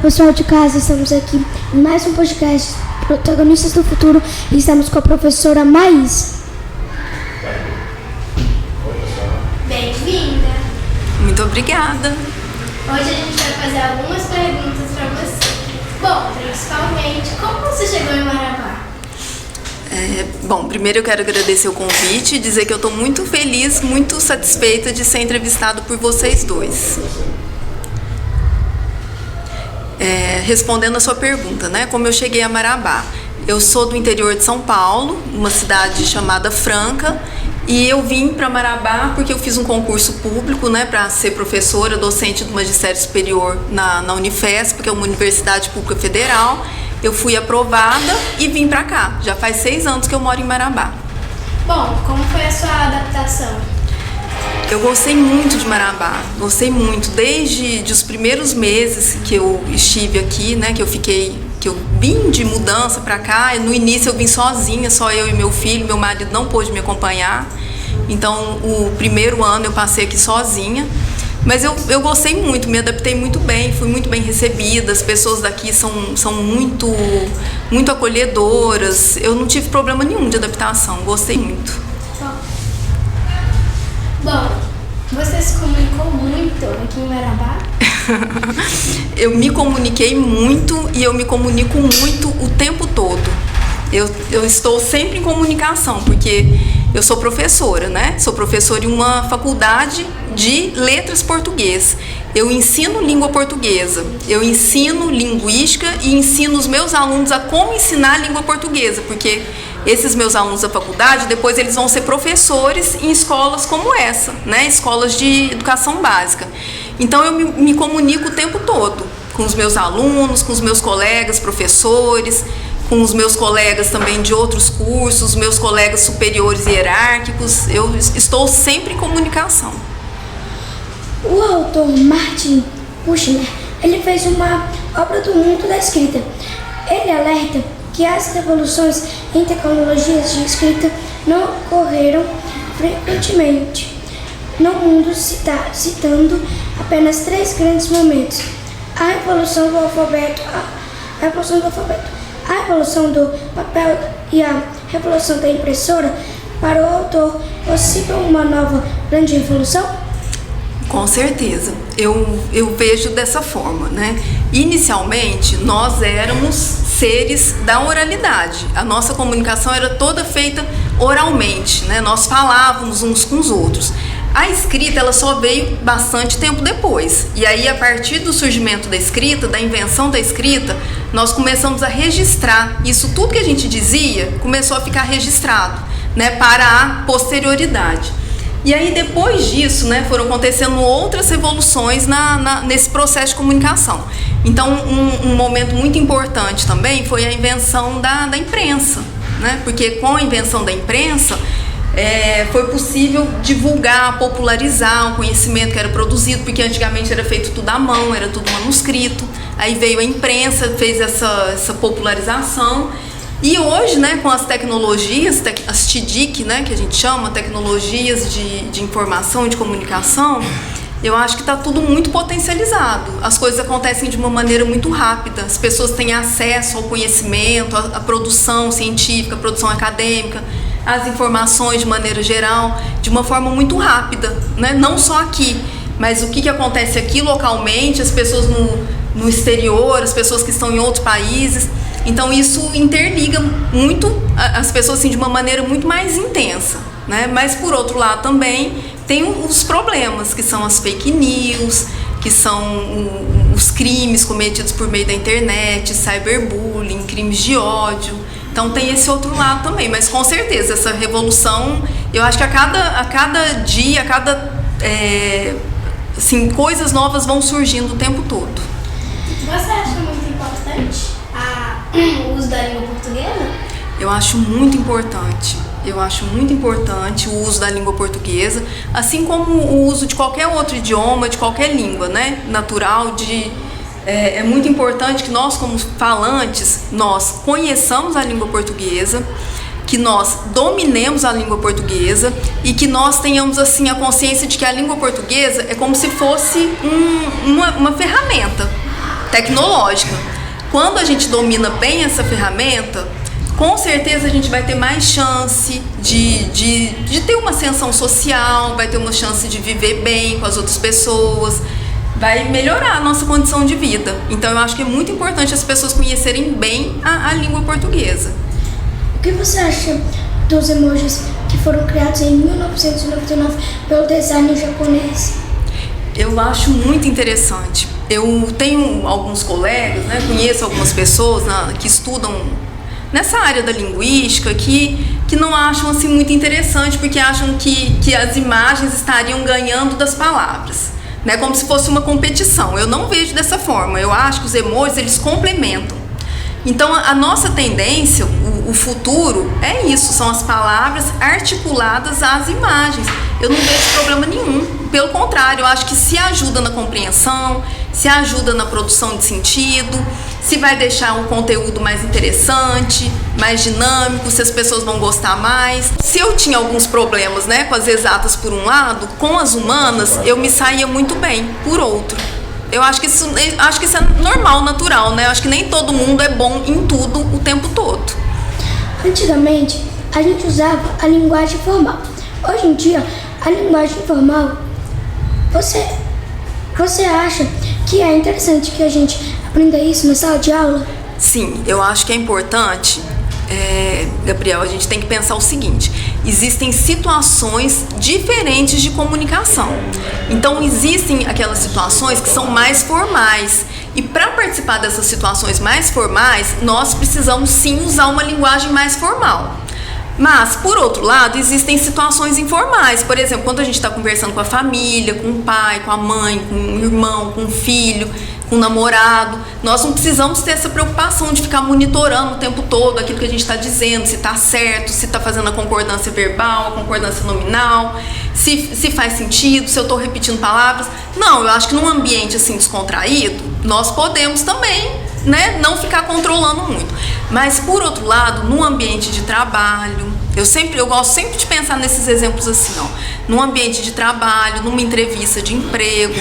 pessoal de casa, estamos aqui em mais um podcast Protagonistas do Futuro e estamos com a professora Maís. Bem-vinda! Muito obrigada! Hoje a gente vai fazer algumas perguntas para você. Bom, principalmente, como você chegou em Marabá? Primeiro eu quero agradecer o convite e dizer que eu estou muito feliz, muito satisfeita de ser entrevistado por vocês dois. Respondendo a sua pergunta, né? Como eu cheguei a Marabá? Eu sou do interior de São Paulo, uma cidade chamada Franca, e eu vim para Marabá porque eu fiz um concurso público, né, para ser professora, docente do Magistério Superior na Unifesp, que é uma universidade pública federal. Eu fui aprovada e vim para cá. Já faz 6 anos que eu moro em Marabá. Bom, como foi a sua adaptação? Eu gostei muito de Marabá, gostei muito. Desde os primeiros meses que eu estive aqui, né, que eu vim de mudança para cá. No início eu vim sozinha, só eu e meu filho, meu marido não pôde me acompanhar. Então o primeiro ano eu passei aqui sozinha. Mas eu gostei muito, me adaptei muito bem, fui muito bem recebida. As pessoas daqui são muito acolhedoras. Eu não tive problema nenhum de adaptação, gostei muito. Bom, você se comunicou muito aqui em Marabá? Eu me comuniquei muito e eu me comunico muito o tempo todo. Eu estou sempre em comunicação, porque eu sou professora, né? Sou professora em uma faculdade de letras português. Eu ensino língua portuguesa, eu ensino linguística e ensino os meus alunos a como ensinar a língua portuguesa, porque esses meus alunos da faculdade, depois eles vão ser professores em escolas como essa, né? Escolas de educação básica. Então eu me comunico o tempo todo com os meus alunos, com os meus colegas professores, com os meus colegas também de outros cursos, meus colegas superiores hierárquicos. Eu estou sempre em comunicação. O autor Martin Buchner, ele fez uma obra do mundo da escrita. Ele alerta que as revoluções em tecnologias de escrita não ocorreram frequentemente no mundo, citando apenas 3 grandes momentos: a revolução do alfabeto, a revolução do papel e a revolução da impressora. Para o autor, possível uma nova grande revolução? Com certeza, eu vejo dessa forma, né? Inicialmente, nós éramos seres da oralidade. A nossa comunicação era toda feita oralmente, né? Nós falávamos uns com os outros. A escrita, ela só veio bastante tempo depois. E aí, a partir do surgimento da escrita, da invenção da escrita, nós começamos a registrar. Isso tudo que a gente dizia começou a ficar registrado, né? Para a posterioridade. E aí, depois disso, né, foram acontecendo outras revoluções nesse processo de comunicação. Então, um momento muito importante também foi a invenção da imprensa, né? Porque com a invenção da imprensa, foi possível divulgar, popularizar o conhecimento que era produzido, porque antigamente era feito tudo à mão, era tudo manuscrito. Aí veio a imprensa, fez essa popularização. E hoje, né, com as tecnologias, as TIDIC, né, que a gente chama, tecnologias de informação e de comunicação, eu acho que está tudo muito potencializado. As coisas acontecem de uma maneira muito rápida. As pessoas têm acesso ao conhecimento, à produção científica, à produção acadêmica, às informações de maneira geral, de uma forma muito rápida, né? Não só aqui, mas o que acontece aqui localmente, as pessoas no exterior, as pessoas que estão em outros países. Então isso interliga muito as pessoas assim, de uma maneira muito mais intensa, né? Mas por outro lado também tem os problemas, que são as fake news, que são os crimes cometidos por meio da internet, cyberbullying, crimes de ódio. Então tem esse outro lado também, mas com certeza essa revolução, eu acho que a cada dia, assim, coisas novas vão surgindo o tempo todo. Você acha muito importante o uso da língua portuguesa? Eu acho muito importante. Eu acho muito importante o uso da língua portuguesa, assim como o uso de qualquer outro idioma, de qualquer língua, né, natural. É muito importante que nós, como falantes, nós conheçamos a língua portuguesa, que nós dominemos a língua portuguesa e que nós tenhamos assim a consciência de que a língua portuguesa é como se fosse uma ferramenta tecnológica. Quando a gente domina bem essa ferramenta, com certeza a gente vai ter mais chance de ter uma ascensão social, vai ter uma chance de viver bem com as outras pessoas, vai melhorar a nossa condição de vida. Então eu acho que é muito importante as pessoas conhecerem bem a língua portuguesa. O que você acha dos emojis que foram criados em 1999 pelo designer japonês? Eu acho muito interessante. Eu tenho alguns colegas, né, conheço algumas pessoas que estudam nessa área da linguística que não acham assim muito interessante, porque acham que as imagens estariam ganhando das palavras, né, como se fosse uma competição. Eu não vejo dessa forma. Eu acho que os emojis, eles complementam. Então a nossa tendência, o futuro é isso, são as palavras articuladas às imagens. Eu não vejo problema nenhum, pelo contrário, eu acho que se ajuda na compreensão, se ajuda na produção de sentido, se vai deixar um conteúdo mais interessante, mais dinâmico, se as pessoas vão gostar mais. Se eu tinha alguns problemas, né, com as exatas por um lado, com as humanas eu me saía muito bem por outro. Eu acho que isso é normal, natural, né? Eu acho que nem todo mundo é bom em tudo o tempo todo. Antigamente, a gente usava a linguagem formal. Hoje em dia, a linguagem informal, você acha que é interessante que a gente aprenda isso na sala de aula? Sim, eu acho que é importante. Gabriel, a gente tem que pensar o seguinte: existem situações diferentes de comunicação. Então existem aquelas situações que são mais formais, e para participar dessas situações mais formais, nós precisamos sim usar uma linguagem mais formal. Mas, por outro lado, existem situações informais. Por exemplo, quando a gente está conversando com a família, com o pai, com a mãe, com o irmão, com o filho, com o namorado, nós não precisamos ter essa preocupação de ficar monitorando o tempo todo aquilo que a gente está dizendo, se está certo, se está fazendo a concordância verbal, a concordância nominal, se faz sentido, se eu estou repetindo palavras. Não, eu acho que num ambiente assim descontraído, nós podemos também, né, não ficar controlando muito. Mas, por outro lado, num ambiente de trabalho, eu gosto sempre de pensar nesses exemplos assim, ó, num ambiente de trabalho, numa entrevista de emprego,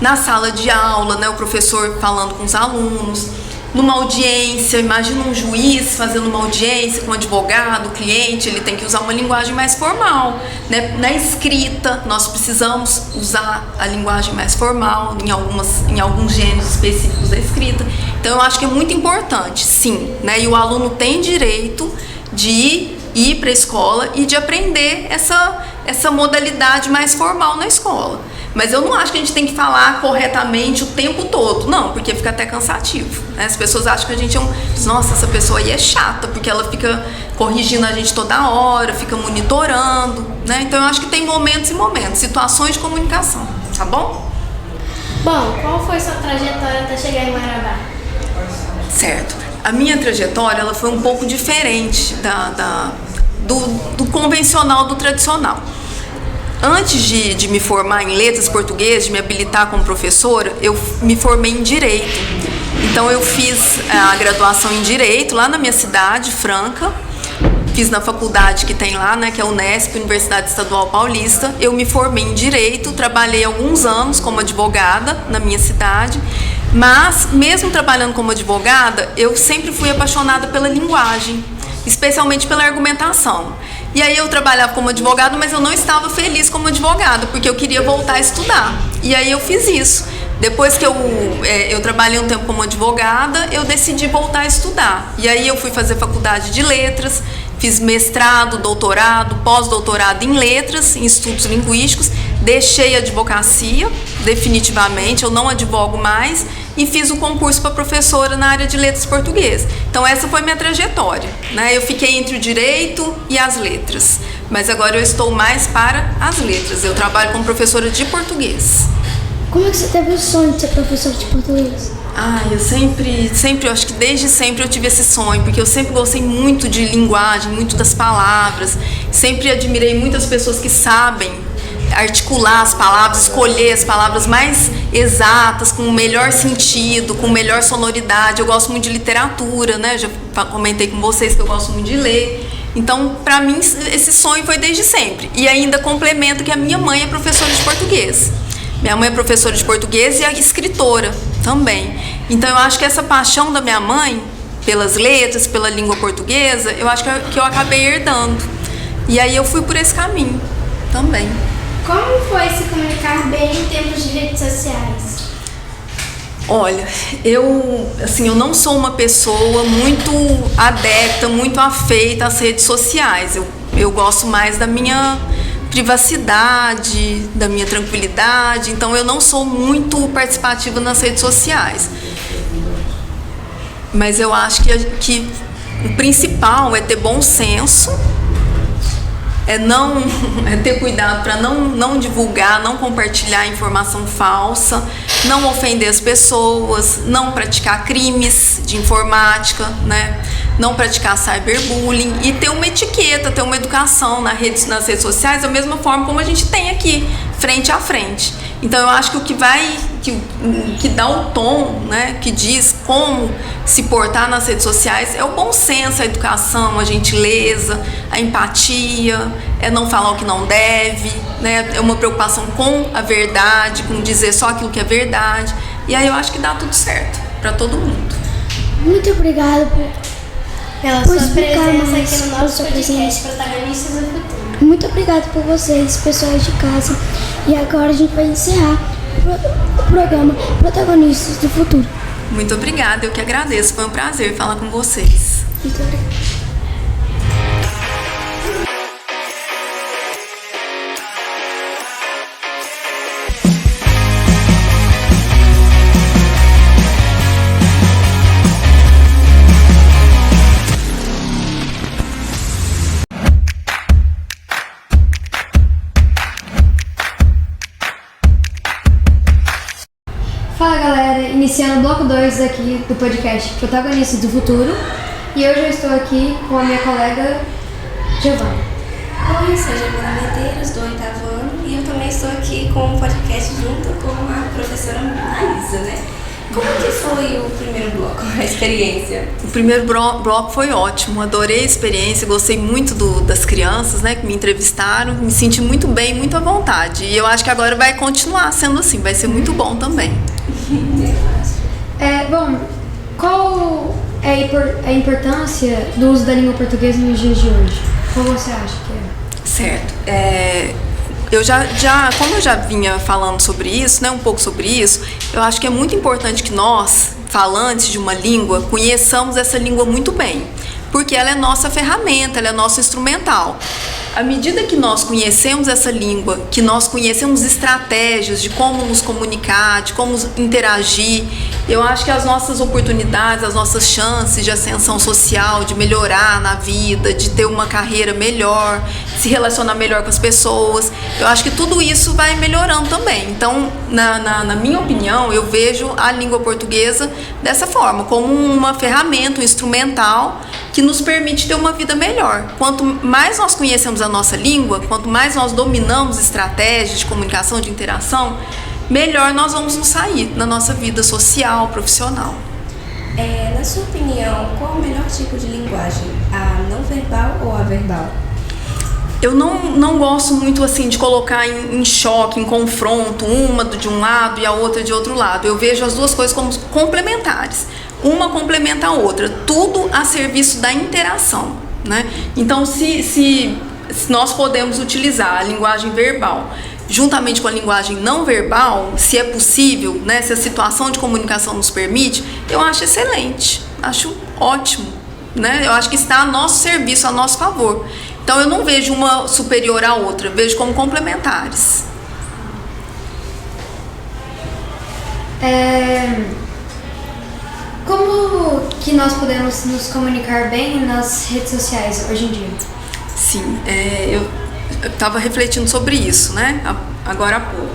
na sala de aula, né, o professor falando com os alunos, numa audiência. Imagina um juiz fazendo uma audiência com um advogado, cliente, ele tem que usar uma linguagem mais formal, né? Na escrita, nós precisamos usar a linguagem mais formal em alguns gêneros específicos da escrita. Então eu acho que é muito importante, sim, né? E o aluno tem direito de ir para a escola e de aprender essa modalidade mais formal na escola. Mas eu não acho que a gente tem que falar corretamente o tempo todo, não, porque fica até cansativo, né? As pessoas acham que a gente nossa, essa pessoa aí é chata, porque ela fica corrigindo a gente toda hora, fica monitorando, né? Então eu acho que tem momentos e momentos, situações de comunicação, tá bom? Bom, qual foi sua trajetória até chegar em Marabá? Certo. A minha trajetória, ela foi um pouco diferente do convencional, do tradicional. Antes de me formar em letras portuguesas, de me habilitar como professora, eu me formei em Direito. Então eu fiz a graduação em Direito lá na minha cidade, Franca. Fiz na faculdade que tem lá, né, que é a Unesp, Universidade Estadual Paulista. Eu me formei em Direito, trabalhei alguns anos como advogada na minha cidade. Mas, mesmo trabalhando como advogada, eu sempre fui apaixonada pela linguagem, especialmente pela argumentação. E aí eu trabalhava como advogada, mas eu não estava feliz como advogada, porque eu queria voltar a estudar. E aí eu fiz isso. Depois que eu trabalhei um tempo como advogada, eu decidi voltar a estudar. E aí eu fui fazer faculdade de letras, fiz mestrado, doutorado, pós-doutorado em letras, em estudos linguísticos. Deixei a advocacia, definitivamente, eu não advogo mais, e fiz o concurso para professora na área de letras portuguesas. Então essa foi minha trajetória, né? Eu fiquei entre o direito e as letras, mas agora eu estou mais para as letras. Eu trabalho como professora de português. Como é que você teve o sonho de ser professora de português? Eu sempre, eu acho que desde sempre eu tive esse sonho, porque eu sempre gostei muito de linguagem, muito das palavras, sempre admirei muitas pessoas que sabem articular as palavras, escolher as palavras mais exatas, com o melhor sentido, com melhor sonoridade. Eu gosto muito de literatura, né? Já comentei com vocês que eu gosto muito de ler. Então, para mim, esse sonho foi desde sempre. E ainda complemento que a minha mãe é professora de português. Minha mãe é professora de português e é escritora também. Então eu acho que essa paixão da minha mãe pelas letras, pela língua portuguesa, eu acho que eu acabei herdando. E aí eu fui por esse caminho também. Como foi se comunicar bem em termos de redes sociais? Olha, eu não sou uma pessoa muito adepta, muito afeita às redes sociais. Eu gosto mais da minha privacidade, da minha tranquilidade, então eu não sou muito participativa nas redes sociais. Mas eu acho que o principal é ter bom senso, é ter cuidado para não divulgar, não compartilhar informação falsa, não ofender as pessoas, não praticar crimes de informática, né? Não praticar cyberbullying e ter uma etiqueta, ter uma educação nas redes sociais da mesma forma como a gente tem aqui, frente a frente. Então eu acho que o que dá o tom, né, que diz como se portar nas redes sociais é o bom senso, a educação, a gentileza, a empatia, é não falar o que não deve, né, é uma preocupação com a verdade, com dizer só aquilo que é verdade. E aí eu acho que dá tudo certo para todo mundo. Muito obrigada pela por sua explicar presença mais, aqui no pela nosso sua podcast presença. Protagonistas do Futuro. Muito obrigada por vocês, pessoal de casa. E agora a gente vai encerrar o programa Protagonistas do Futuro. Muito obrigada, eu que agradeço. Foi um prazer falar com vocês. Muito obrigada. Fala galera, iniciando o bloco 2 aqui do podcast Protagonistas do Futuro. E hoje eu estou aqui com a minha colega Giovana. Oi, eu sou a Giovana Medeiros, do 8º ano, e eu também estou aqui com um podcast junto com a professora Maísa, né? Como que foi o primeiro bloco, a experiência? O primeiro bloco foi ótimo, adorei a experiência, gostei muito das crianças, né, que me entrevistaram, me senti muito bem, muito à vontade. E eu acho que agora vai continuar sendo assim, vai ser muito bom também. Bom, qual é a importância do uso da língua portuguesa nos dias de hoje? Qual você acha que é? Certo. Como eu já vinha falando sobre isso, né, um pouco sobre isso, eu acho que é muito importante que nós, falantes de uma língua, conheçamos essa língua muito bem, porque ela é nossa ferramenta, ela é nosso instrumental. À medida que nós conhecemos essa língua, que nós conhecemos estratégias de como nos comunicar, de como interagir, eu acho que as nossas oportunidades, as nossas chances de ascensão social, de melhorar na vida, de ter uma carreira melhor, se relacionar melhor com as pessoas, eu acho que tudo isso vai melhorando também. Então, na minha opinião, eu vejo a língua portuguesa dessa forma, como uma ferramenta, um instrumental que nos permite ter uma vida melhor. Quanto mais nós conhecemos a nossa língua, quanto mais nós dominamos estratégias de comunicação, de interação, melhor nós vamos nos sair na nossa vida social, profissional. Na sua opinião, qual o melhor tipo de linguagem? A não verbal ou a verbal? Eu não gosto muito assim de colocar em choque, em confronto, uma de um lado e a outra de outro lado. Eu vejo as duas coisas como complementares. Uma complementa a outra, tudo a serviço da interação, né? Então, se nós podemos utilizar a linguagem verbal juntamente com a linguagem não verbal, se é possível, né, se a situação de comunicação nos permite, eu acho excelente, acho ótimo, né? Eu acho que está a nosso serviço, a nosso favor. Então, eu não vejo uma superior à outra, vejo como complementares. Como que nós podemos nos comunicar bem nas redes sociais hoje em dia? Sim, eu estava refletindo sobre isso, né, agora há pouco.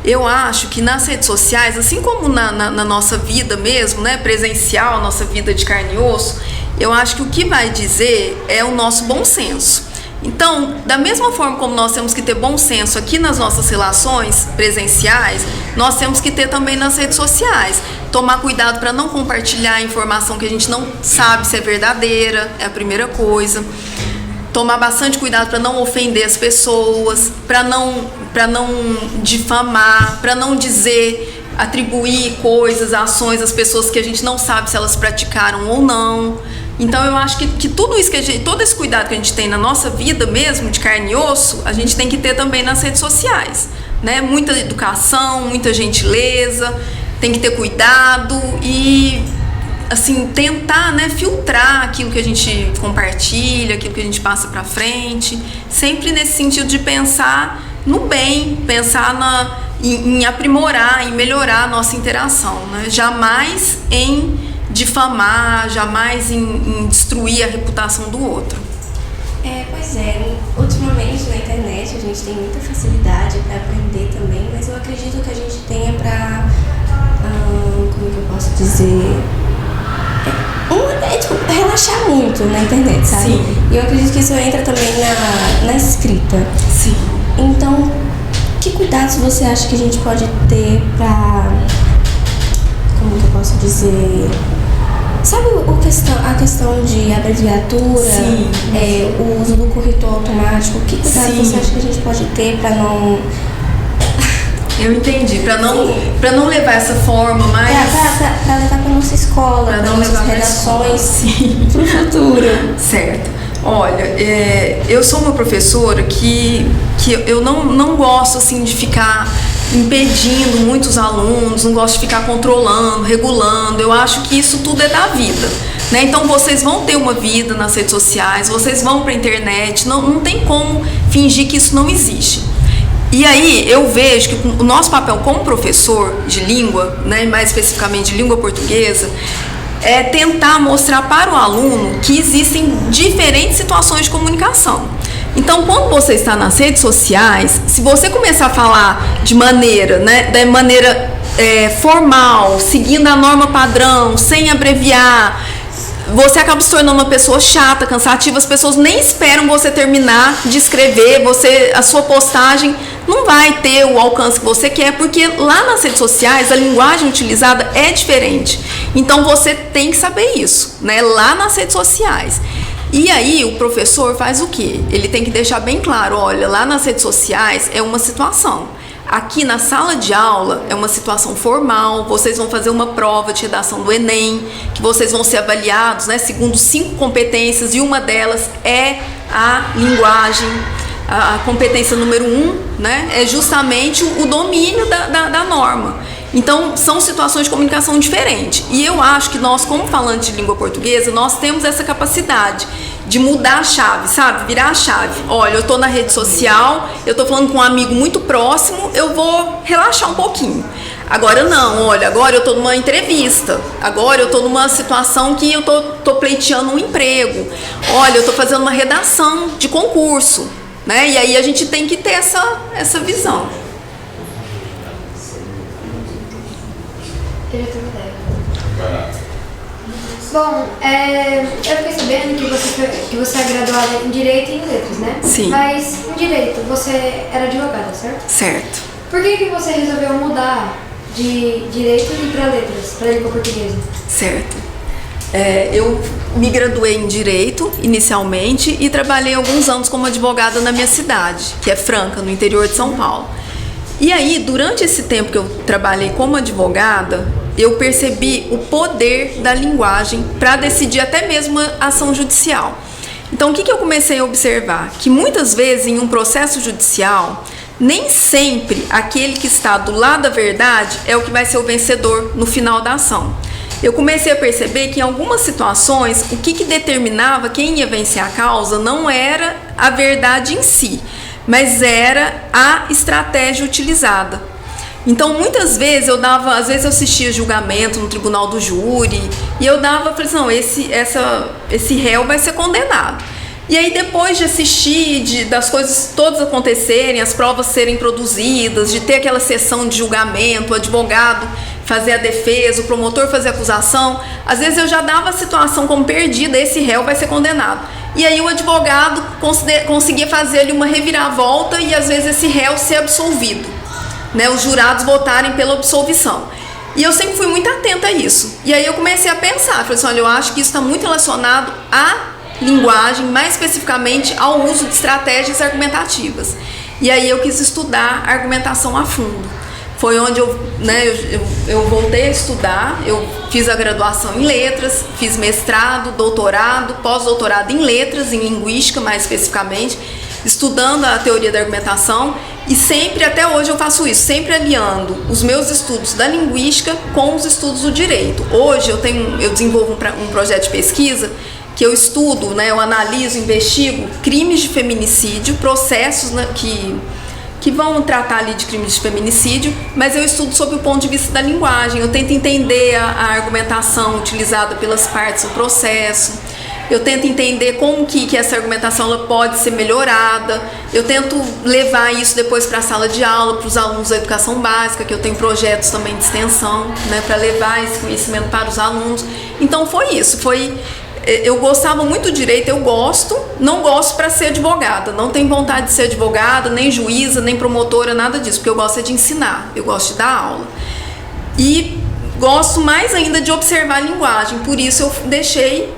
Eu acho que nas redes sociais, assim como na nossa vida mesmo, né, presencial, nossa vida de carne e osso, eu acho que o que vai dizer é o nosso bom senso. Então, da mesma forma como nós temos que ter bom senso aqui nas nossas relações presenciais, nós temos que ter também nas redes sociais. Tomar cuidado para não compartilhar informação que a gente não sabe se é verdadeira, é a primeira coisa. Tomar bastante cuidado para não ofender as pessoas, para não difamar, para não dizer atribuir coisas, ações às pessoas que a gente não sabe se elas praticaram ou não. Então eu acho que tudo isso todo esse cuidado que a gente tem na nossa vida mesmo, de carne e osso, a gente tem que ter também nas redes sociais, né? Muita educação, muita gentileza, tem que ter cuidado e, assim, tentar, né, filtrar aquilo que a gente compartilha, aquilo que a gente passa pra frente, sempre nesse sentido de pensar no bem, pensar em aprimorar, em melhorar a nossa interação, né? Jamais em difamar, jamais em destruir a reputação do outro. Pois é, ultimamente na internet a gente tem muita facilidade para aprender também, mas eu acredito que a gente tenha para, como que eu posso dizer, tipo, relaxar muito na internet, sabe? Sim. E eu acredito que isso entra também na escrita. Sim. Então, que cuidados você acha que a gente pode ter para, como que eu posso dizer, sabe a questão de abreviatura, o uso do corretor automático, que cuidados você acha que a gente pode ter para não... Eu entendi, para não levar essa forma mais... Para levar para nossa escola, para nossas redações para o futuro. Certo. Olha, eu sou uma professora que eu não gosto, assim, de ficar impedindo muitos alunos, não gosto de ficar controlando, regulando. Eu acho que isso tudo é da vida, né? Então vocês vão ter uma vida nas redes sociais, vocês vão para a internet, não tem como fingir que isso não existe. E aí eu vejo que o nosso papel como professor de língua, né, mais especificamente de língua portuguesa, é tentar mostrar para o aluno que existem diferentes situações de comunicação. Então, quando você está nas redes sociais, se você começar a falar de maneira, né, da maneira formal, seguindo a norma padrão, sem abreviar, você acaba se tornando uma pessoa chata, cansativa. As pessoas nem esperam você terminar de escrever, a sua postagem não vai ter o alcance que você quer, porque lá nas redes sociais a linguagem utilizada é diferente. Então você tem que saber isso, né? Lá nas redes sociais. E aí o professor faz o quê? Ele tem que deixar bem claro, olha, lá nas redes sociais é uma situação. Aqui na sala de aula é uma situação formal, vocês vão fazer uma prova de redação do Enem, que vocês vão ser avaliados, né, segundo 5 competências, e uma delas é a linguagem. A competência número 1, né, é justamente o domínio da norma. Então, são situações de comunicação diferentes. E eu acho que nós, como falantes de língua portuguesa, nós temos essa capacidade de mudar a chave, sabe? Virar a chave. Olha, eu estou na rede social, eu estou falando com um amigo muito próximo, eu vou relaxar um pouquinho. Agora não, olha, agora eu estou numa entrevista, agora eu estou numa situação que eu estou pleiteando um emprego, olha, eu estou fazendo uma redação de concurso, né? E aí a gente tem que ter essa visão. Eu já tenho ideia. Bom, eu fiquei sabendo que você é graduada em Direito e em Letras, né? Sim. Mas em Direito você era advogada, certo? Certo. Por que você resolveu mudar de Direito e para Letras, para a língua portuguesa? Certo. Eu me graduei em Direito inicialmente e trabalhei alguns anos como advogada na minha cidade, que é Franca, no interior de São Paulo. E aí, durante esse tempo que eu trabalhei como advogada, eu percebi o poder da linguagem para decidir até mesmo a ação judicial. Então, o que eu comecei a observar? Que muitas vezes, em um processo judicial, nem sempre aquele que está do lado da verdade é o que vai ser o vencedor no final da ação. Eu comecei a perceber que em algumas situações, o que determinava quem ia vencer a causa não era a verdade em si, mas era a estratégia utilizada. Então, muitas vezes às vezes eu assistia julgamento no tribunal do júri e falei assim, não, esse réu vai ser condenado. E aí, depois de assistir, das coisas todas acontecerem, as provas serem produzidas, de ter aquela sessão de julgamento, o advogado fazer a defesa, o promotor fazer a acusação, às vezes eu já dava a situação como perdida, esse réu vai ser condenado. E aí o advogado conseguia fazer ali uma reviravolta e às vezes esse réu ser absolvido, né, os jurados votarem pela absolvição. E eu sempre fui muito atenta a isso. E aí eu comecei a pensar, falei assim, olha, eu acho que isso está muito relacionado à linguagem, mais especificamente ao uso de estratégias argumentativas. E aí eu quis estudar argumentação a fundo. foi onde eu voltei a estudar. Eu fiz a graduação em letras, fiz mestrado, doutorado, pós-doutorado em letras, em linguística mais especificamente, estudando a teoria da argumentação, e sempre, até hoje eu faço isso, sempre aliando os meus estudos da linguística com os estudos do direito. Hoje eu desenvolvo um projeto de pesquisa que eu estudo, eu analiso, investigo crimes de feminicídio, processos que vão tratar ali de crimes de feminicídio, mas eu estudo sob o ponto de vista da linguagem. Eu tento entender a argumentação utilizada pelas partes do processo, eu tento entender como que essa argumentação ela pode ser melhorada, eu tento levar isso depois para a sala de aula, para os alunos da educação básica, que eu tenho projetos também de extensão, para levar esse conhecimento para os alunos. Então foi isso, eu gostava muito do direito, não gosto para ser advogada, não tenho vontade de ser advogada, nem juíza, nem promotora, nada disso, porque eu gosto de ensinar, eu gosto de dar aula. E gosto mais ainda de observar a linguagem, por isso eu deixei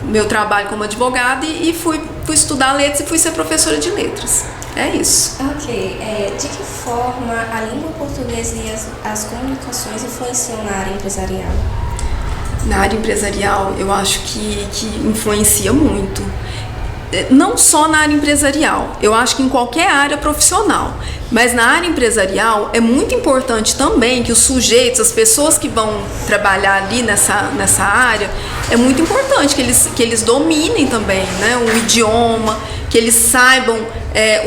meu trabalho como advogada e fui estudar letras e fui ser professora de letras. É isso. Ok. De que forma a língua portuguesa e as comunicações influenciam na área empresarial? Na área empresarial, eu acho que influencia muito. Não só na área empresarial, eu acho que em qualquer área profissional, mas na área empresarial é muito importante também que os sujeitos, as pessoas que vão trabalhar ali nessa área, é muito importante que eles dominem também, o idioma, que eles saibam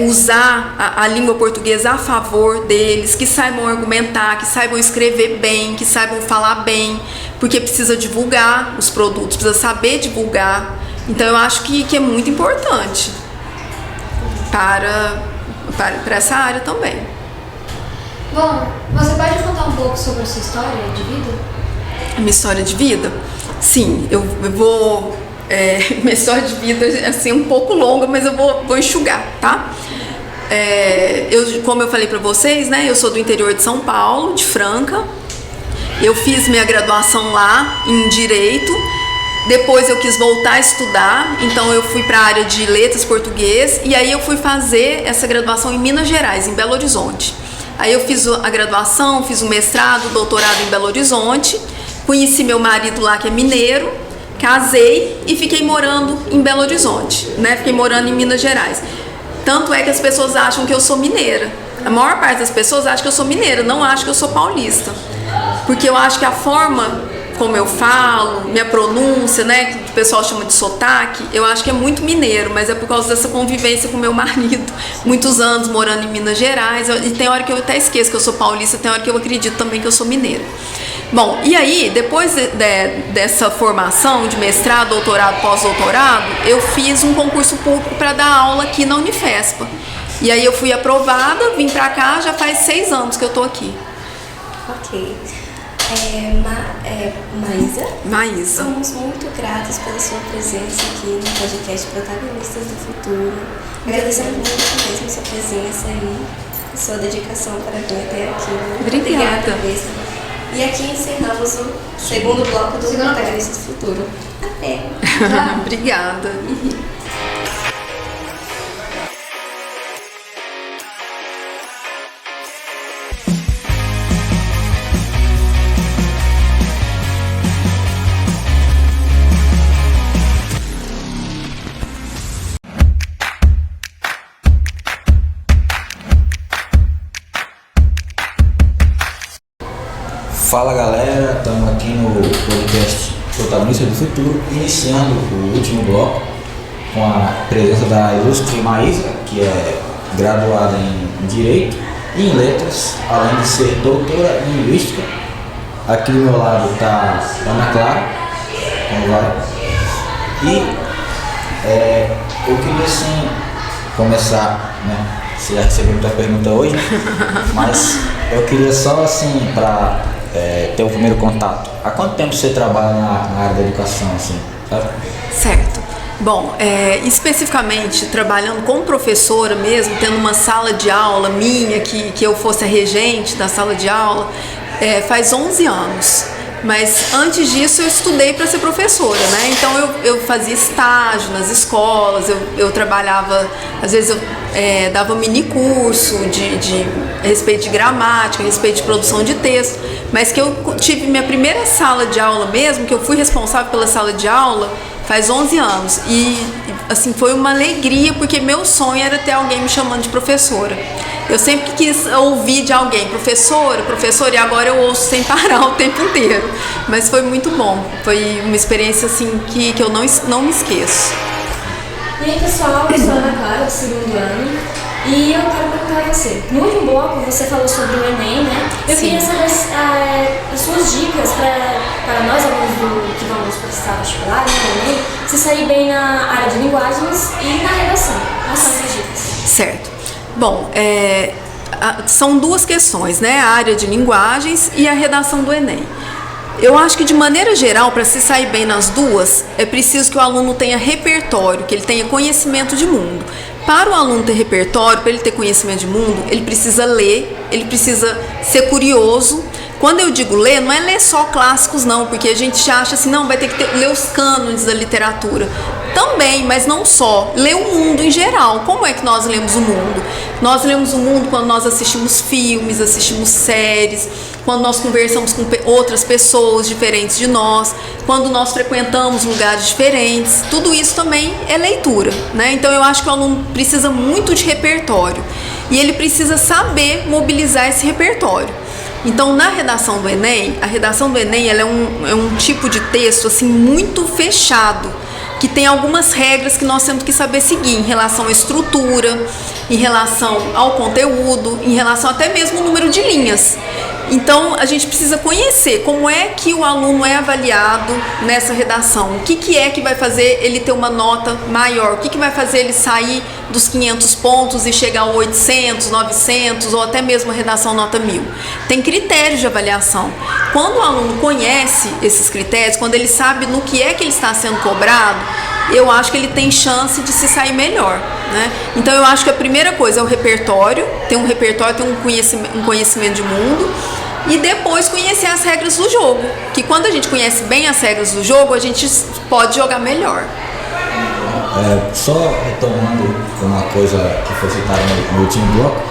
usar a língua portuguesa a favor deles, que saibam argumentar, que saibam escrever bem, que saibam falar bem, porque precisa divulgar os produtos, precisa saber divulgar. Então eu acho que é muito importante para essa área também. Bom, você pode contar um pouco sobre a sua história de vida? A minha história de vida? Sim, eu vou... minha história de vida assim, um pouco longa, mas eu vou enxugar, tá? Como eu falei para vocês, eu sou do interior de São Paulo, de Franca. Eu fiz minha graduação lá em Direito. Depois eu quis voltar a estudar, então eu fui para a área de letras português e aí eu fui fazer essa graduação em Minas Gerais, em Belo Horizonte. Aí eu fiz a graduação, fiz o mestrado, o doutorado em Belo Horizonte, conheci meu marido lá que é mineiro, casei e fiquei morando em Belo Horizonte, Fiquei morando em Minas Gerais. Tanto é que as pessoas acham que eu sou mineira. A maior parte das pessoas acha que eu sou mineira, não acha que eu sou paulista. Porque eu acho que a forma como eu falo, minha pronúncia, que o pessoal chama de sotaque, eu acho que é muito mineiro, mas é por causa dessa convivência com meu marido, muitos anos morando em Minas Gerais, e tem hora que eu até esqueço que eu sou paulista, tem hora que eu acredito também que eu sou mineira. Bom, e aí, depois dessa formação de mestrado, doutorado, pós-doutorado, eu fiz um concurso público para dar aula aqui na Unifespa. E aí eu fui aprovada, vim pra cá, já faz 6 anos que eu tô aqui. Ok. Maísa. Somos muito gratos pela sua presença aqui no podcast Protagonistas do Futuro. Agradecemos muito mesmo sua presença e sua dedicação para vir até aqui. Obrigada. E aqui encerramos o segundo bloco do Protagonistas do Futuro. Até. Obrigada. Fala galera, estamos aqui no podcast Protagonistas do Futuro, iniciando o último bloco com a presença da ilustre Maísa, que é graduada em Direito e em Letras, além de ser doutora em Linguística. Aqui do meu lado está Ana Clara, como vai? E eu queria assim começar, você já recebeu muita pergunta hoje, mas eu queria só assim para ter o primeiro contato. Há quanto tempo você trabalha na área da educação, assim, sabe? Certo. Bom, especificamente trabalhando como professora mesmo, tendo uma sala de aula minha, que eu fosse a regente da sala de aula, faz 11 anos. Mas antes disso eu estudei para ser professora, né? Então eu fazia estágio nas escolas, eu trabalhava, às vezes eu dava mini curso a respeito de gramática, a respeito de produção de texto, mas que eu tive minha primeira sala de aula mesmo, que eu fui responsável pela sala de aula faz 11 anos e assim foi uma alegria porque meu sonho era ter alguém me chamando de professora. Eu sempre quis ouvir de alguém, professora, e agora eu ouço sem parar o tempo inteiro. Mas foi muito bom, foi uma experiência assim que eu não me esqueço. E aí pessoal, eu sou a Ana Clara, do segundo ano, e eu quero perguntar a você. No último bloco você falou sobre o Enem, né? Eu Sim. queria saber as suas dicas para nós, alunos que vamos prestar vestibular, né, no Enem, se sair bem na área de linguagens e na redação. Quais são essas dicas? Certo. Bom, são duas questões, né? A área de linguagens e a redação do Enem. Eu acho que de maneira geral, para se sair bem nas duas, é preciso que o aluno tenha repertório, que ele tenha conhecimento de mundo. Para o aluno ter repertório, para ele ter conhecimento de mundo, ele precisa ler, ele precisa ser curioso. Quando eu digo ler, não é ler só clássicos não, porque a gente acha assim, não, vai ter que ler os cânones da literatura. Também, mas não só. Ler o mundo em geral. Como é que nós lemos o mundo? Nós lemos o mundo quando nós assistimos filmes, assistimos séries, quando nós conversamos com outras pessoas diferentes de nós, quando nós frequentamos lugares diferentes. Tudo isso também é leitura, né? Então eu acho que o aluno precisa muito de repertório e ele precisa saber mobilizar esse repertório. Então, na redação do Enem, a redação do Enem ela é um tipo de texto assim, muito fechado, que tem algumas regras que nós temos que saber seguir em relação à estrutura, em relação ao conteúdo, em relação até mesmo ao número de linhas. Então, a gente precisa conhecer como é que o aluno é avaliado nessa redação. O que é que vai fazer ele ter uma nota maior? O que vai fazer ele sair dos 500 pontos e chegar a 800, 900 ou até mesmo a redação nota 1000? Tem critérios de avaliação. Quando o aluno conhece esses critérios, quando ele sabe no que é que ele está sendo cobrado, eu acho que ele tem chance de se sair melhor, né? Então eu acho que a primeira coisa é o repertório, ter um repertório, ter um conhecimento de mundo e depois conhecer as regras do jogo, que quando a gente conhece bem as regras do jogo, a gente pode jogar melhor. Só retomando uma coisa que foi citada no último bloco,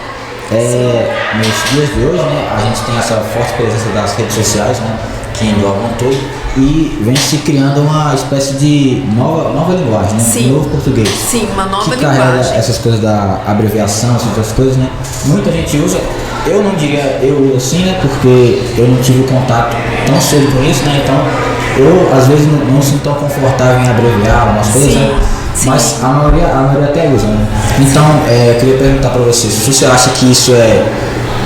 nos dias de hoje, né, a gente tem essa forte presença das redes sociais, né, que englobam todo, e vem se criando uma espécie de nova linguagem, né? Sim. Um novo português. Sim, uma nova que carrega linguagem. essas coisas da abreviação, essas outras coisas, né? Muita gente usa, eu não diria eu uso assim, né? Porque eu não tive contato tão cedo com isso, né? Então eu às vezes não me sinto tão confortável em abreviar umas coisas, né? Mas a maioria até usa, né? Então eu queria perguntar para você, se você acha que isso é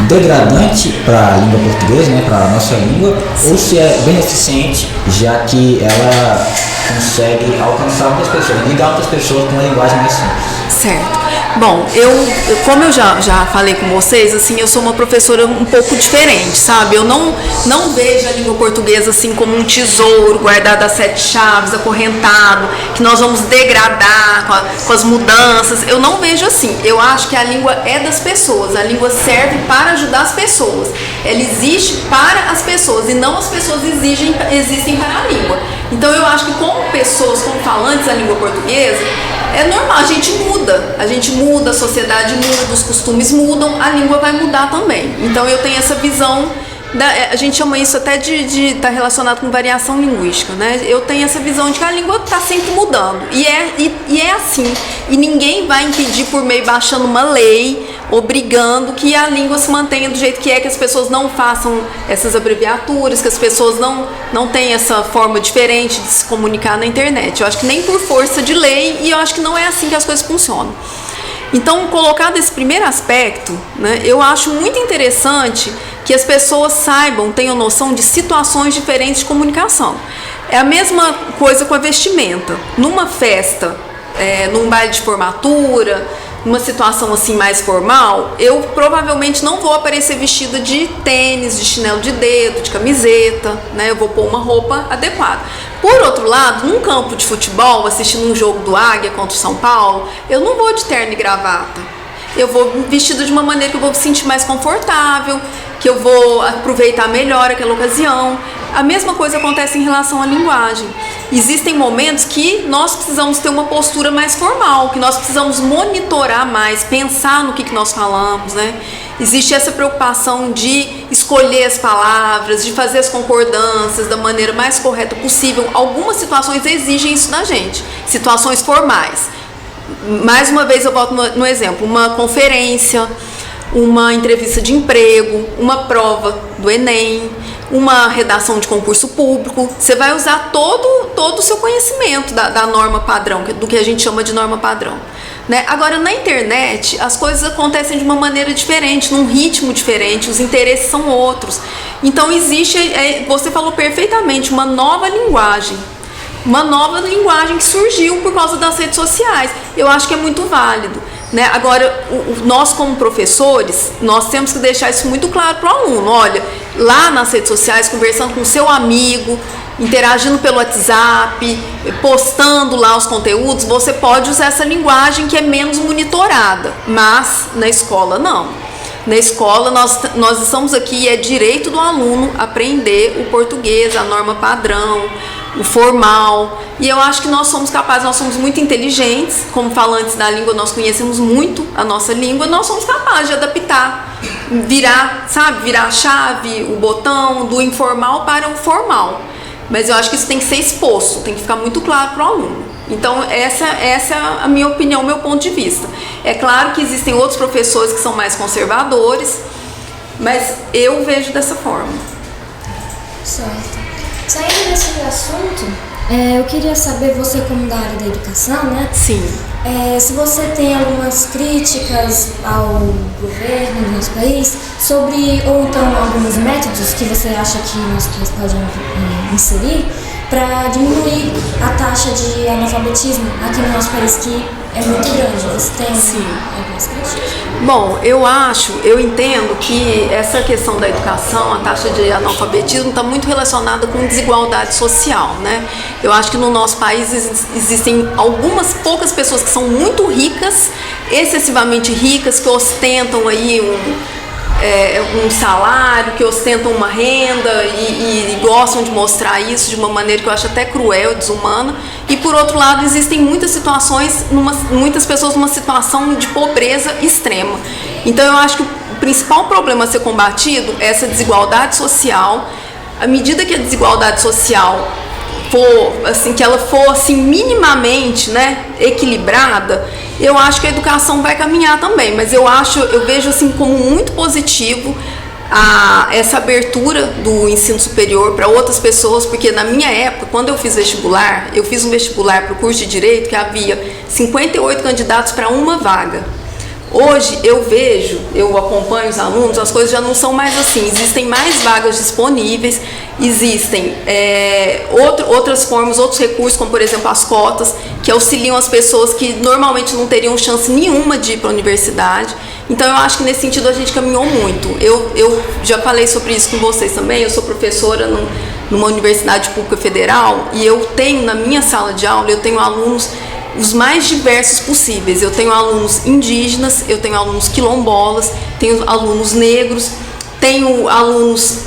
degradante para a língua portuguesa, né, para a nossa língua, ou se é beneficente, já que ela consegue alcançar outras pessoas, ligar outras pessoas com uma linguagem mais simples. Certo. Bom, como eu já falei com vocês, assim, eu sou uma professora um pouco diferente, sabe? Eu não vejo a língua portuguesa assim como um tesouro guardado a 7 chaves, acorrentado, que nós vamos degradar com as mudanças. Eu não vejo assim. Eu acho que a língua é das pessoas. A língua serve para ajudar as pessoas. Ela existe para as pessoas e não as pessoas existem para a língua. Então eu acho que como pessoas, como falantes da língua portuguesa, é normal, a gente muda, a sociedade muda, os costumes mudam, a língua vai mudar também. Então eu tenho essa visão, a gente chama isso até de estar relacionado com variação linguística, né? Eu tenho essa visão de que a língua está sempre mudando, e é assim, e ninguém vai impedir por meio baixando uma lei, obrigando que a língua se mantenha do jeito que é, que as pessoas não façam essas abreviaturas, que as pessoas não tenham essa forma diferente de se comunicar na internet. Eu acho que nem por força de lei, e eu acho que não é assim que as coisas funcionam. Então, colocado esse primeiro aspecto, né, eu acho muito interessante que as pessoas saibam, tenham noção de situações diferentes de comunicação. É a mesma coisa com a vestimenta. Numa festa, num baile de formatura, numa situação assim mais formal, eu provavelmente não vou aparecer vestida de tênis, de chinelo de dedo, de camiseta, né? Eu vou pôr uma roupa adequada. Por outro lado, num campo de futebol, assistindo um jogo do Águia contra o São Paulo, eu não vou de terno e gravata. Eu vou vestida de uma maneira que eu vou me sentir mais confortável, que eu vou aproveitar melhor aquela ocasião. A mesma coisa acontece em relação à linguagem. Existem momentos que nós precisamos ter uma postura mais formal, que nós precisamos monitorar mais, pensar no que nós falamos, né? Existe essa preocupação de escolher as palavras, de fazer as concordâncias da maneira mais correta possível. Algumas situações exigem isso da gente, situações formais. Mais uma vez eu volto no exemplo, uma conferência, uma entrevista de emprego, uma prova do Enem, uma redação de concurso público. Você vai usar todo o seu conhecimento da norma padrão, do que a gente chama de norma padrão, né? Agora, na internet, as coisas acontecem de uma maneira diferente, num ritmo diferente, os interesses são outros. Então, existe, você falou perfeitamente, uma nova linguagem que surgiu por causa das redes sociais. Eu acho que é muito válido, né? Agora, nós como professores, nós temos que deixar isso muito claro para o aluno. Olha, lá nas redes sociais, conversando com o seu amigo, interagindo pelo WhatsApp, postando lá os conteúdos, você pode usar essa linguagem que é menos monitorada, mas na escola não. Na escola nós estamos aqui, é direito do aluno aprender o português, a norma padrão, o formal, e eu acho que nós somos capazes, nós somos muito inteligentes, como falantes da língua, nós conhecemos muito a nossa língua, nós somos capazes de adaptar, virar a chave, o botão do informal para o formal, mas eu acho que isso tem que ser exposto, tem que ficar muito claro para o aluno. Então essa é a minha opinião, o meu ponto de vista. É claro que existem outros professores que são mais conservadores, mas eu vejo dessa forma. Certo. Saindo desse assunto, eu queria saber, você como da área da educação, né? Sim. Se você tem algumas críticas ao governo do nosso país sobre, ou então alguns métodos que você acha que nós podemos inserir para diminuir a taxa de analfabetismo aqui no nosso país, que é muito grande. Você tem algumas críticas? Bom, eu entendo que essa questão da educação, a taxa de analfabetismo está muito relacionada com desigualdade social, né? Eu acho que no nosso país existem algumas poucas pessoas que são muito ricas, excessivamente ricas, que ostentam aí um salário, que ostentam uma renda e gostam de mostrar isso de uma maneira que eu acho até cruel, desumana. E por outro lado, existem muitas pessoas numa situação de pobreza extrema. Então eu acho que o principal problema a ser combatido é essa desigualdade social. À medida que a desigualdade social que ela for assim, minimamente, né, equilibrada, eu acho que a educação vai caminhar também, mas eu vejo assim como muito positivo essa abertura do ensino superior para outras pessoas, porque na minha época, quando eu fiz vestibular, eu fiz um vestibular para o curso de Direito que havia 58 candidatos para uma vaga. Hoje eu acompanho os alunos, as coisas já não são mais assim, existem mais vagas disponíveis, existem outras formas, outros recursos, como por exemplo as cotas, que auxiliam as pessoas que normalmente não teriam chance nenhuma de ir para a universidade. Então eu acho que nesse sentido a gente caminhou muito. Eu já falei sobre isso com vocês também, eu sou professora numa universidade pública federal e eu tenho na minha sala de aula, eu tenho alunos os mais diversos possíveis. Eu tenho alunos indígenas, eu tenho alunos quilombolas, tenho alunos negros, tenho alunos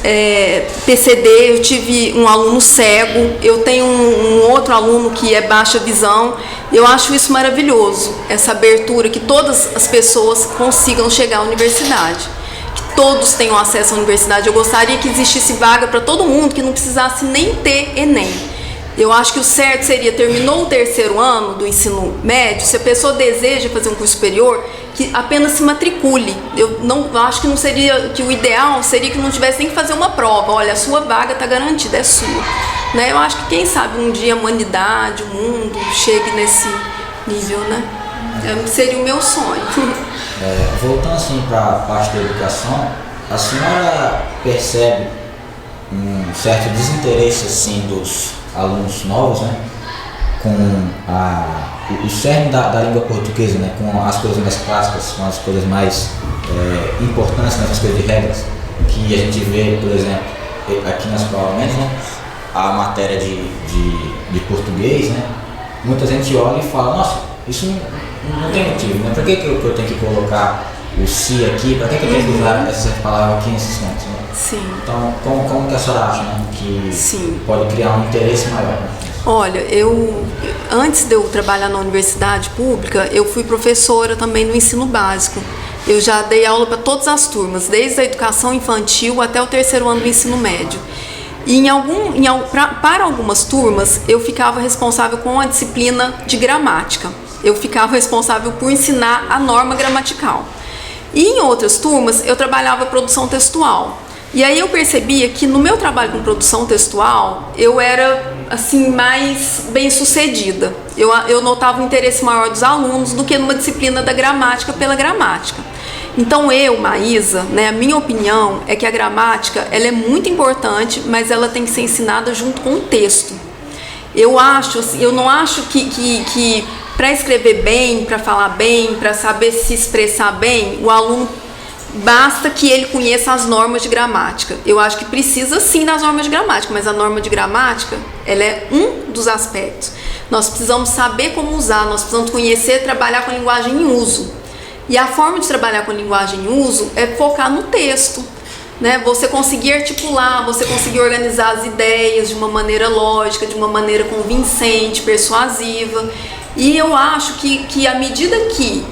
PCD, eu tive um aluno cego, eu tenho um outro aluno que é baixa visão. Eu acho isso maravilhoso, essa abertura, que todas as pessoas consigam chegar à universidade, que todos tenham acesso à universidade. Eu gostaria que existisse vaga para todo mundo, que não precisasse nem ter Enem. Eu acho que o certo seria, terminou o terceiro ano do ensino médio, se a pessoa deseja fazer um curso superior, que apenas se matricule. Eu não acho que não seria, que o ideal seria que não tivesse nem que fazer uma prova. Olha, a sua vaga está garantida, é sua. Né? Eu acho que quem sabe um dia a humanidade, o mundo chegue nesse nível, né? Seria o meu sonho. Voltando assim para a parte da educação, a senhora percebe um certo desinteresse assim dos alunos novos, né, com o cerne da língua portuguesa, né, com as coisas mais clássicas, com as coisas mais importantes, né, as coisas de regras, que a gente vê, por exemplo, aqui na escola, menos, né, a matéria de português, né, muita gente olha e fala, nossa, isso não tem motivo, né, por que eu tenho que colocar o se aqui, para que eu tenho que usar essa palavra aqui nesses pontos, né? Sim. Então, como que a senhora acha, né, que Sim. pode criar um interesse maior? Olha, antes de eu trabalhar na universidade pública, eu fui professora também no ensino básico. Eu já dei aula para todas as turmas, desde a educação infantil até o 3º ano do ensino médio. E para algumas turmas, eu ficava responsável com a disciplina de gramática. Eu ficava responsável por ensinar a norma gramatical. E em outras turmas, eu trabalhava produção textual. E aí eu percebia que no meu trabalho com produção textual, eu era assim mais bem sucedida. Eu notava um interesse maior dos alunos do que numa disciplina da gramática pela gramática. Então Maísa, né, a minha opinião é que a gramática ela é muito importante, mas ela tem que ser ensinada junto com o texto. Eu não acho que para escrever bem, para falar bem, para saber se expressar bem, o aluno basta que ele conheça as normas de gramática. Eu acho que precisa sim das normas de gramática, mas a norma de gramática ela é um dos aspectos. Nós precisamos saber como usar, nós precisamos conhecer e trabalhar com a linguagem em uso. E a forma de trabalhar com a linguagem em uso é focar no texto, né? Você conseguir articular, você conseguir organizar as ideias de uma maneira lógica, de uma maneira convincente, persuasiva. E eu acho que à medida que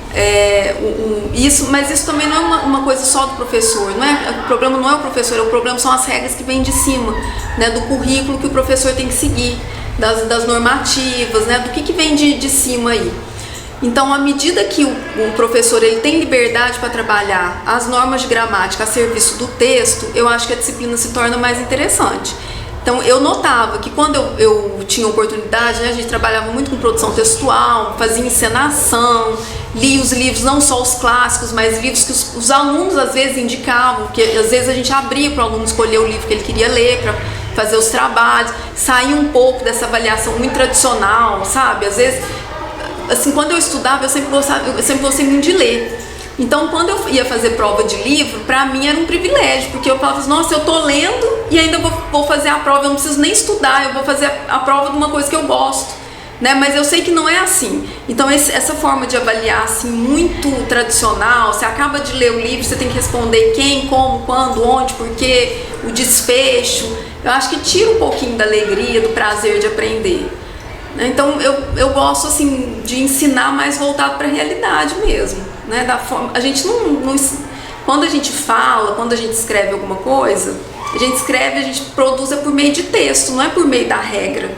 mas isso também não é uma coisa só do professor, o problema não é o professor, o problema são as regras que vêm de cima, né, do currículo que o professor tem que seguir, das normativas, né, do que vem de cima aí. Então, à medida que o professor ele tem liberdade para trabalhar as normas de gramática a serviço do texto, eu acho que a disciplina se torna mais interessante. Então, eu notava que quando eu tinha oportunidade, né, a gente trabalhava muito com produção textual, fazia encenação, lia os livros, não só os clássicos, mas livros que os alunos às vezes indicavam, porque às vezes a gente abria para o aluno escolher o livro que ele queria ler, para fazer os trabalhos, sair um pouco dessa avaliação muito tradicional, sabe? Às vezes, assim, quando eu estudava, eu sempre gostei muito de ler. Então, quando eu ia fazer prova de livro, para mim era um privilégio, porque eu falava, nossa, eu tô lendo e ainda vou fazer a prova, eu não preciso nem estudar, eu vou fazer a prova de uma coisa que eu gosto, né? Mas eu sei que não é assim. Então, essa forma de avaliar, assim, muito tradicional, você acaba de ler o livro, você tem que responder quem, como, quando, onde, porquê, o desfecho. Eu acho que tira um pouquinho da alegria, do prazer de aprender. Então, eu gosto, assim, de ensinar mais voltado para a realidade mesmo, né? Da forma, a gente quando a gente fala, quando a gente escreve alguma coisa, a gente produz por meio de texto, não é por meio da regra.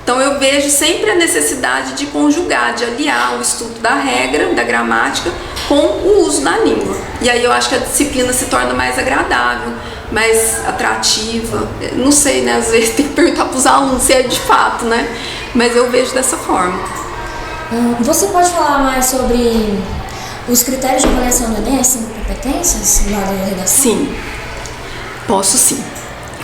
Então, eu vejo sempre a necessidade de conjugar, de aliar o estudo da regra, da gramática, com o uso da língua. E aí eu acho que a disciplina se torna mais agradável, mais atrativa. Não sei, né? Às vezes tem que perguntar para os alunos se é de fato, né? Mas eu vejo dessa forma. Você pode falar mais sobre os critérios de avaliação do Enem, assim, competências lá da redação? Sim, posso sim.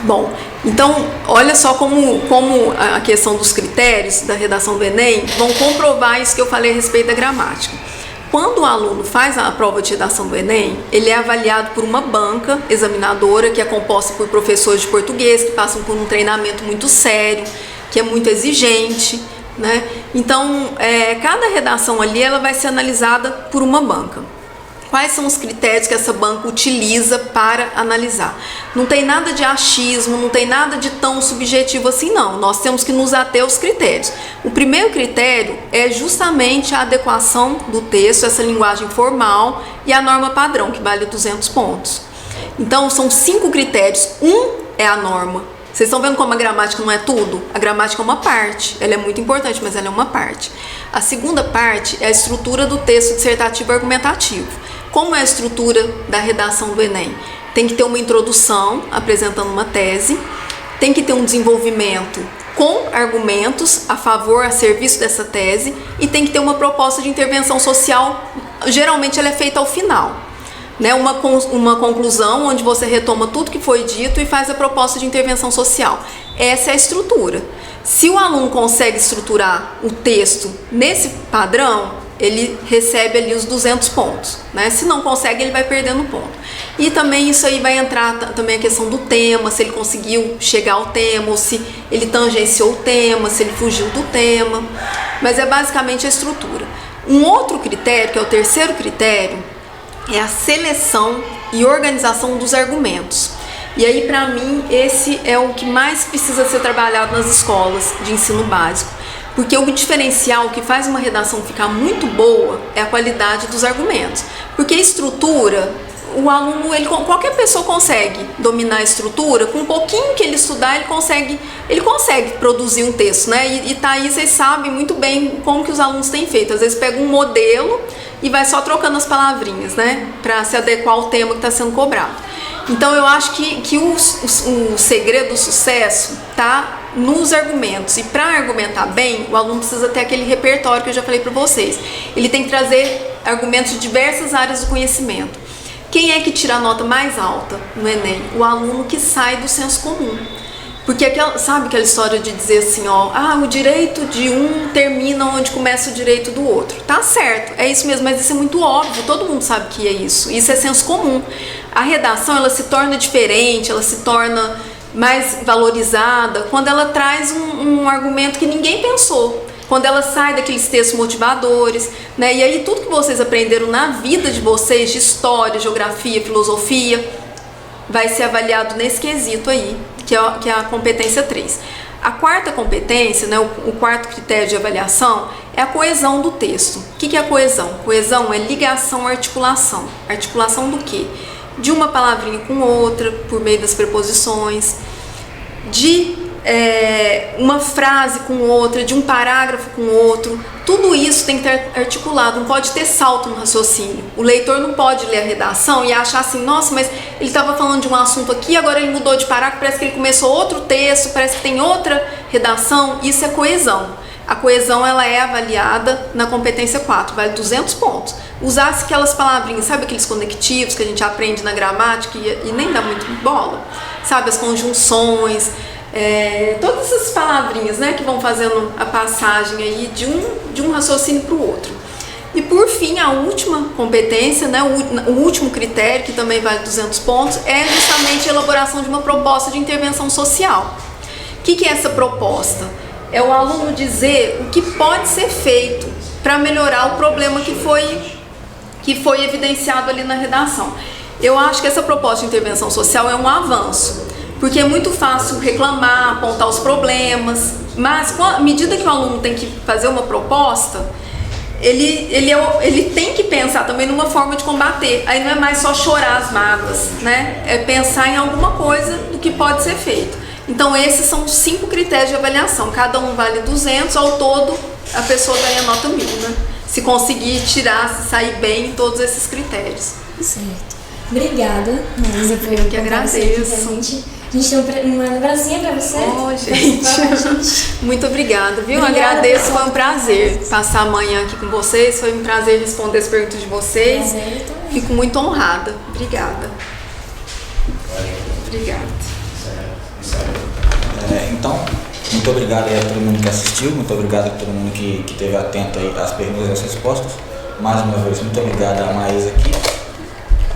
Bom, então, olha só como a questão dos critérios da redação do Enem vão comprovar isso que eu falei a respeito da gramática. Quando o aluno faz a prova de redação do Enem, ele é avaliado por uma banca examinadora que é composta por professores de português que passam por um treinamento muito sério, que é muito exigente, né? Então, cada redação ali ela vai ser analisada por uma banca. Quais são os critérios que essa banca utiliza para analisar? Não tem nada de achismo, não tem nada de tão subjetivo assim, não. Nós temos que nos ater aos critérios. O primeiro critério é justamente a adequação do texto, essa linguagem formal e a norma padrão, que vale 200 pontos. Então, são 5 critérios. Um é a norma. Vocês estão vendo como a gramática não é tudo? A gramática é uma parte, ela é muito importante, mas ela é uma parte. A segunda parte é a estrutura do texto dissertativo argumentativo. Como é a estrutura da redação do Enem? Tem que ter uma introdução apresentando uma tese, tem que ter um desenvolvimento com argumentos a favor, a serviço dessa tese, e tem que ter uma proposta de intervenção social, geralmente ela é feita ao final. Né, uma conclusão onde você retoma tudo que foi dito e faz a proposta de intervenção social. Essa é a estrutura. Se o aluno consegue estruturar o texto nesse padrão, ele recebe ali os 200 pontos. Né? Se não consegue, ele vai perdendo ponto. E também isso aí vai entrar também a questão do tema, se ele conseguiu chegar ao tema, ou se ele tangenciou o tema, se ele fugiu do tema. Mas é basicamente a estrutura. Um outro critério, que é o terceiro critério, é a seleção e organização dos argumentos. E aí, para mim, esse é o que mais precisa ser trabalhado nas escolas de ensino básico. Porque o diferencial que faz uma redação ficar muito boa é a qualidade dos argumentos. Porque a estrutura, o aluno, qualquer pessoa consegue dominar a estrutura, com um pouquinho que ele estudar, ele consegue produzir um texto, né? E tá aí, vocês sabem muito bem como que os alunos têm feito. Às vezes pega um modelo e vai só trocando as palavrinhas, né? Para se adequar ao tema que está sendo cobrado. Então eu acho que o segredo do sucesso tá nos argumentos. E para argumentar bem, o aluno precisa ter aquele repertório que eu já falei para vocês. Ele tem que trazer argumentos de diversas áreas do conhecimento. Quem é que tira a nota mais alta no Enem? O aluno que sai do senso comum. Porque sabe aquela história de dizer assim, o direito de um termina onde começa o direito do outro. Tá certo, é isso mesmo, mas isso é muito óbvio, todo mundo sabe que é isso. Isso é senso comum. A redação, ela se torna diferente, ela se torna mais valorizada quando ela traz um argumento que ninguém pensou. Quando ela sai daqueles textos motivadores, né? E aí tudo que vocês aprenderam na vida de vocês, de história, geografia, filosofia, vai ser avaliado nesse quesito aí, que é a competência 3. A quarta competência, né, o quarto critério de avaliação, é a coesão do texto. O que é a coesão? Coesão é ligação, articulação. Articulação do quê? De uma palavrinha com outra, por meio das preposições, de uma frase com outra, de um parágrafo com outro. Tudo isso tem que estar articulado, não pode ter salto no raciocínio. O leitor não pode ler a redação e achar assim, nossa, mas ele estava falando de um assunto aqui, agora ele mudou de parágrafo, parece que ele começou outro texto, parece que tem outra redação. Isso é coesão. A coesão, ela é avaliada na competência 4, vale 200 pontos. Usasse aquelas palavrinhas, sabe aqueles conectivos que a gente aprende na gramática e nem dá muito bola? Sabe, as conjunções, todas essas palavrinhas, né, que vão fazendo a passagem aí de um raciocínio para o outro. E por fim, a última competência, né, o último critério, que também vale 200 pontos, é justamente a elaboração de uma proposta de intervenção social. O que é essa proposta? É o aluno dizer o que pode ser feito para melhorar o problema que foi evidenciado ali na redação. Eu acho que essa proposta de intervenção social é um avanço, porque é muito fácil reclamar, apontar os problemas, mas à medida que o aluno tem que fazer uma proposta, ele tem que pensar também numa forma de combater. Aí não é mais só chorar as mágoas, né? É pensar em alguma coisa do que pode ser feito. Então esses são os 5 critérios de avaliação, cada um vale 200, ao todo a pessoa ganha nota 1000, né? Se conseguir se sair bem em todos esses critérios. Certo. Obrigada, Maísa, por Eu que agradeço. A gente tem uma lembrancinha pra você. Gente. Muito obrigada, viu? Obrigada, Agradeço, pessoal. foi um prazer passar amanhã aqui com vocês, foi um prazer responder as perguntas de vocês. Prazer também. Fico muito honrada. Obrigada. Obrigada. Então, muito obrigado aí a todo mundo que assistiu, muito obrigado a todo mundo que esteve atento aí às perguntas e às respostas. Mais uma vez, muito obrigado a Maísa aqui.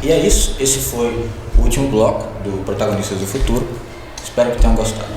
E é isso, esse foi o último bloco do Protagonistas do Futuro. Espero que tenham gostado.